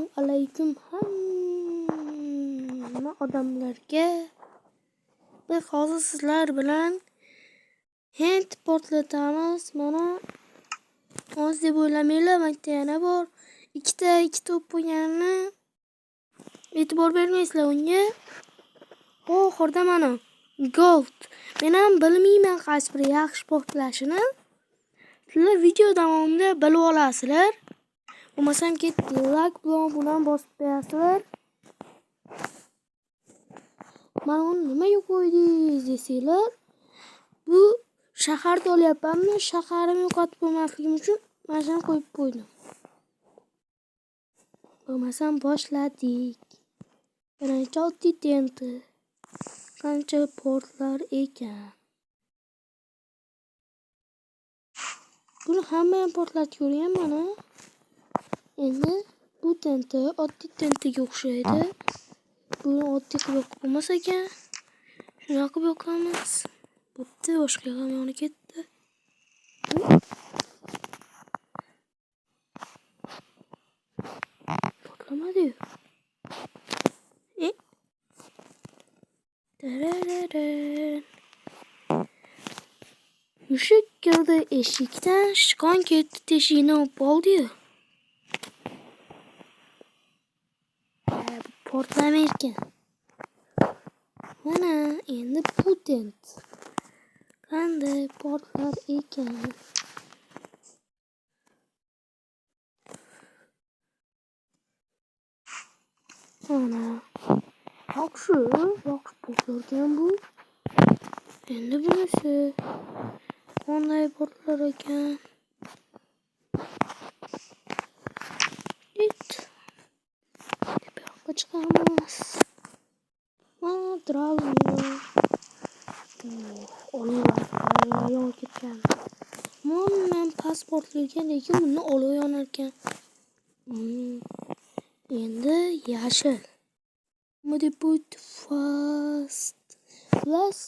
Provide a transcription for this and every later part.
Assalomu alaykum hamma odamlarga. Biz hozir sizlar bilan hind portlatamiz. Mana oz deb o'ylamanglar, makta yana bor. Ikkita to'p bo'lganini e'tibor bermaysizlar unga. Oxirida mana gold. Men ham bilmayman qaysi biri yaxshi portlashini. Sizlar video davomida bilib olasizlar. Bo'lmasam ketdi, like bilan bosib qo'yasizlar. Mana uni nimaga qo'ydingiz desanglar, bu shaharda olyapmanmi, shaharimni yo'qotib qo'ymasligim uchun mana shuni qo'yib qo'ydim. Bo'lmasam boshladik. Birinchi oddiy tenti. Qancha portlar ekan. Buni hamma ham portlatib ko'rgan mana. Endi bu tenti oddiy tentiga o'xshaydi. Buni oddiy qilib qo'ymas ekan. Shuna qilib yoqamiz. Bo'pti, boshqa yo'q yoni ketdi. Portlamadi. Mushuk kirdi eshikdan, shikon ketdi teshikni o'pib oldi-yu. Portlamay ekan. Mana endi bu tent qanday portlar ekan. Mana yaxshi portlarkan bu. Endi bunisi qanday portlar ekan. Chiqamiz. Mana dragon. Olov yonib ketgan. Men pasportlagan lekin buni olov yonar ekan. Endi yashil. Nima deb bo'ydi? Fast. Plus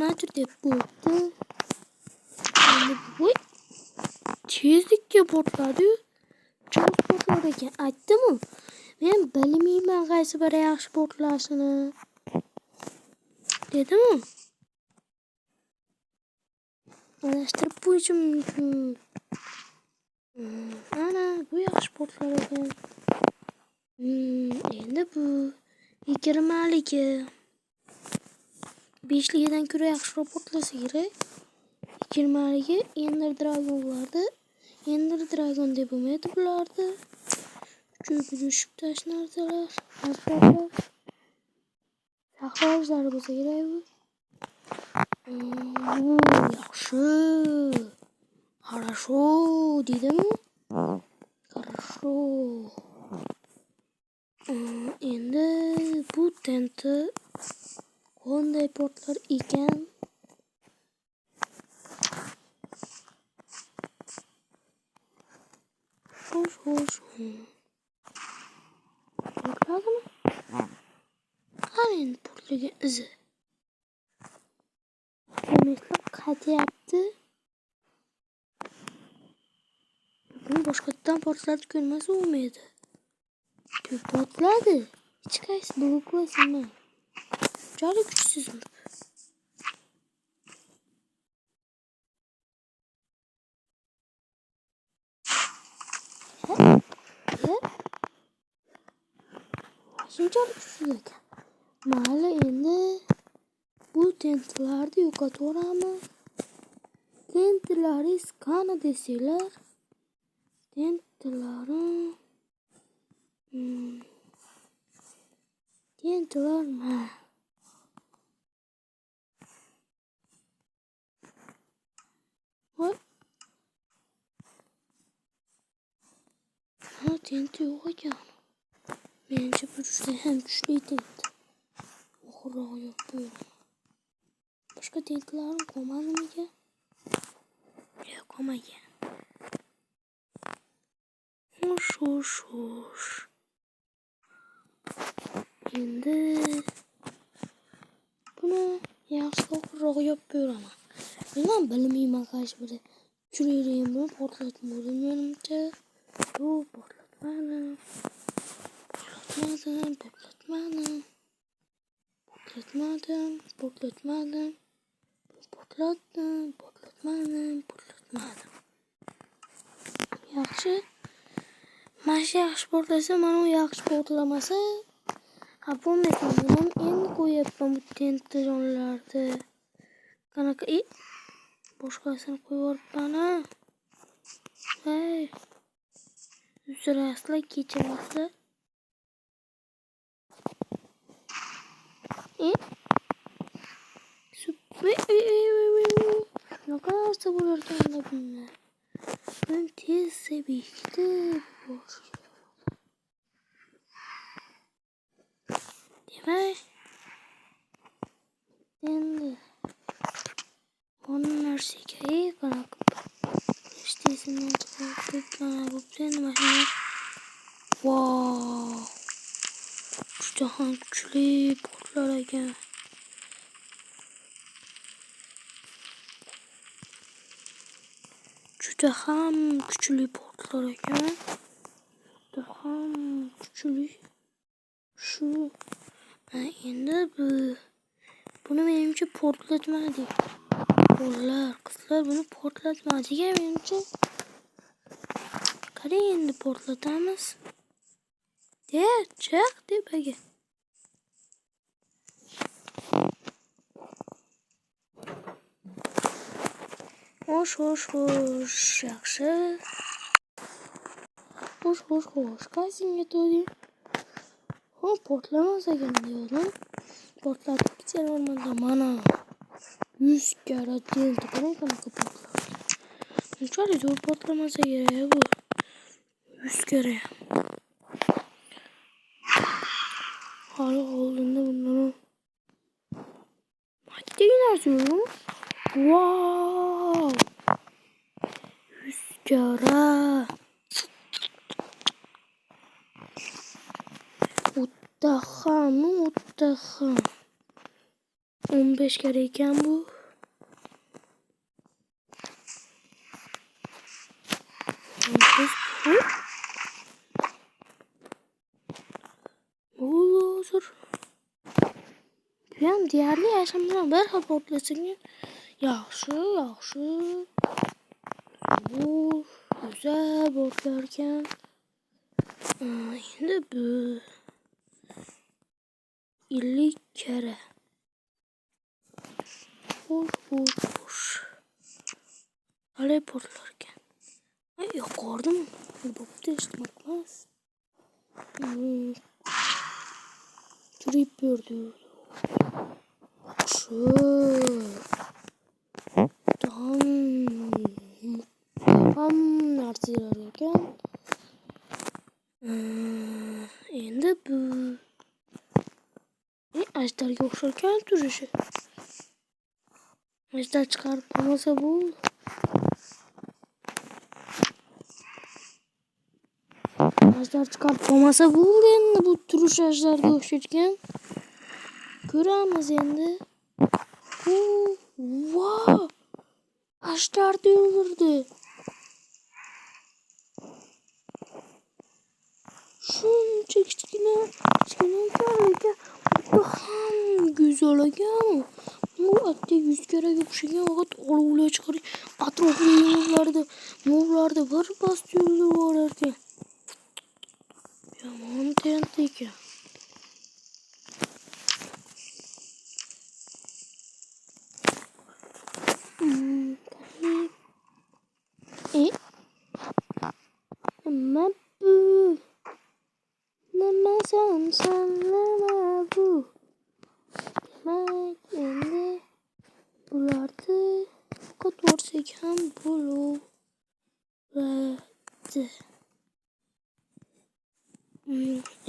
nature deb bo'ydi. Endi voy. Tezlikka portladi. Chos portlar ekan. Aytdim-ku. Men bilmayman qaysi biri yaxshi portlashini. Dedim-ku. Alashtirib qo'yishim mumkin. Ana bu yaxshi portlar ekan. Endi bu 20ligi. 5ligidan ko'ra yaxshiroq portlasa kerak. 20ligi Ender Dragon bo'lardi. Ender Dragon deb bo'lmaydi bulardi. Cho'kishib tashnarsalar. Saqlashlar bo'lsa kerak bu. Yaxshi. Хорошо, dedim-ku. Хорошо. Endi bu tenti qanday portlar ekan? Xo'sh. Portladimi? Qarang, portlagan izi. Umidlar qaytyapti. Buni boshqatdan portlatib ko'rmasa bo'lmaydi. Portladi. Hech qaysi bloklasinmi? Jali kuchsizmi? Shunchalik kuchsiz ekan. Mayli, endi bu tentlarni yo'qotvoramiz. Tentlaringiz qani desanglar, tentlar mana. Voy. Ha, tent yo'q ekan. Menimcha bu juda ham kuchli tent. Oxirroq yo'q bu. Boshqa tentlar qolmadimikan? Yo'q, qolmagan. Xo'sh. Endi buni yaxshi oxirroq yopib qo'yaman. Men bilmayman qaysi biri. Churayam buni portlatmadim menimcha. Bu portlatmadim. Portlatmadım. Portlatmadım. Portlatmadım. Portlattım. Portlatmadım. Portlatmadım. Yaxshi. Mana yaxshi portlasa, mana u yaxshi portlamasa. Ha bo'lmaydi. Men endi qo'yapman bu tentajonlarni. Qanaqa boshqasini qo'yib yuboribman. Hey. Uzrasizlar, kechirasizlar. Shunaqa narsa bo'larkan bunlar. Ben tez sevishdi. Demak, endi onun narsaga qanaqa ishtesidan chiqib bo'pti endi mashina. Wow! Juda ham kuchli portlar ekan. Juda ham kuchli portlar ekan. Juda ham kuchli. Shu endi buni menimcha portlatmadik. Qizlar buni portlatmadik menimcha. Qarang endi portlatamiz. Chiq tepaga. Xo'sh, yaxshi. Xo'sh, qaysinga to'yding? Portlamas ekan dedim. Portlatib ketsalar mana 100 karra tenti qanaqa portladi. Unchalik zo'r portlamasa kerak bu. 100 karra. Hali oldinda bundan maktaga narsa yo'qmi? Wow! 100 karra. Uttaham. 15 karra ekan bu. Hozir. Ben deyarli yaşamdan bir xil portlasang yaxshi. Bu güzel portlarken endi bu 50 kere. Xo'sh. Hali portlarken. Yo'qordim. Bo'pti, ishtimakmas. Tripper diyor. Şu tam narsalar ekan. Endi bu ajdarga o'xsharkan turishi. Ajdar chiqarib bo'lmasa bu ajdar chiqarib bo'lmasa bo'ldi endi bu turish ajdarga o'xsharkan. Ko'ramiz endi. Wow! Ajdarni o'ldirdi. Shuncha kichkina ekan. Bu ham go'zal ekan. Bu atta 100 karaga o'xshagan vaqt olovlar chiqarib atrofli movlarda bir bast yurilib orar ekan. Yomon tent ekan. Sallama bu. Demek endi bularni qo'tvorsak ham bo'ladi.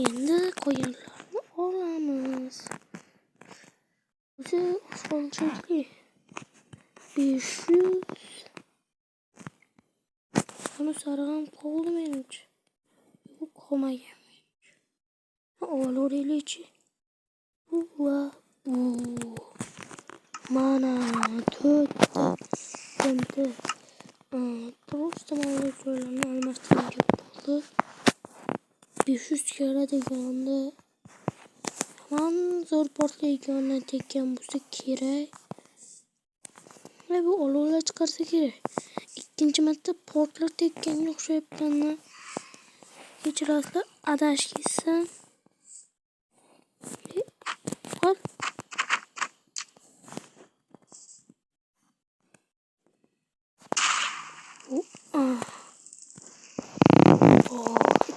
Endi qolganlarni olamiz. O'zi qolchakli 500. Buni sarg'am qoldi menimcha. Bu qolmagan. Olaveraylikchi. Bu mana 4 tenti. Просто mana joylarni almashtirib bo'ldi. 500 kere deganda hamon zo'r portlaygani tekkan bo'lsa kerak. Ve bu olovlar chiqarsa kerak. İkinci marta portlar tekkanga o'xshayapman. Kechirasizlar, adashib ketsam. Hop.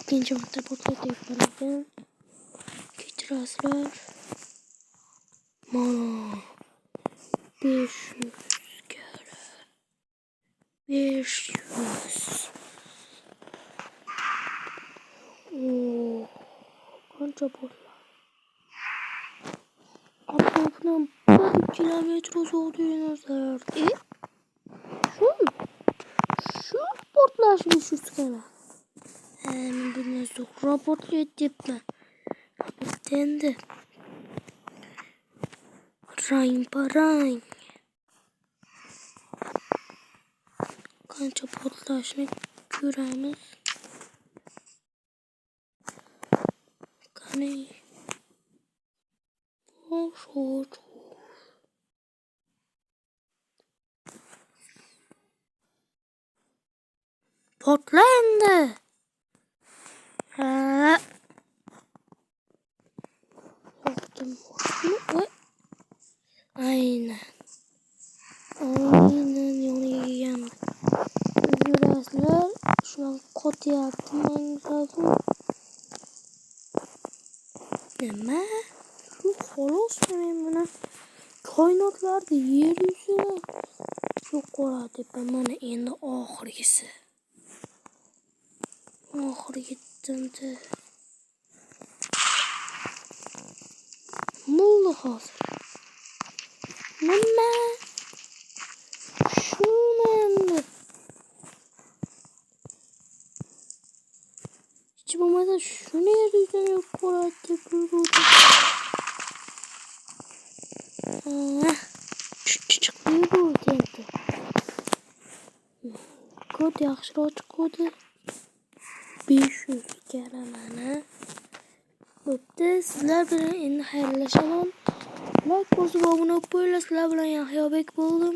İkinci marta portlatyapman ekan. Kechirasizlar. Mana 500 kere 500. Qancha portlar? Atrofdan 1 kilometr uzoqdagilar. Şu portlash 500 kere. Men buni zo'rroq portlatyapman. Endi rang-barang. Qancha portlashni ko'ramiz. Qani. Xo'sh. Portla endi. Aynen yoniga kelgandi. Yurasizlar, shunaqa qotyapti menga. Nima? Shu xolos men buni koinotlarda yer yuzini yo'qotib, mana endi oxirgisi. Yetdi. Bo'ldi hozir. Nima? Shuni endi. Hech bo'lmasa shuni yer yuzini yo'qotib yurdi. Chiqdi bu endi. Kod yaxshiroq chiqdi. 500 kere mana. Bo'pti, sizlar bilan endi xayrlashaman. Like bosib obuna bo'lib qo'yinglar. Sizlar bilan Yahyobek bo'ldim.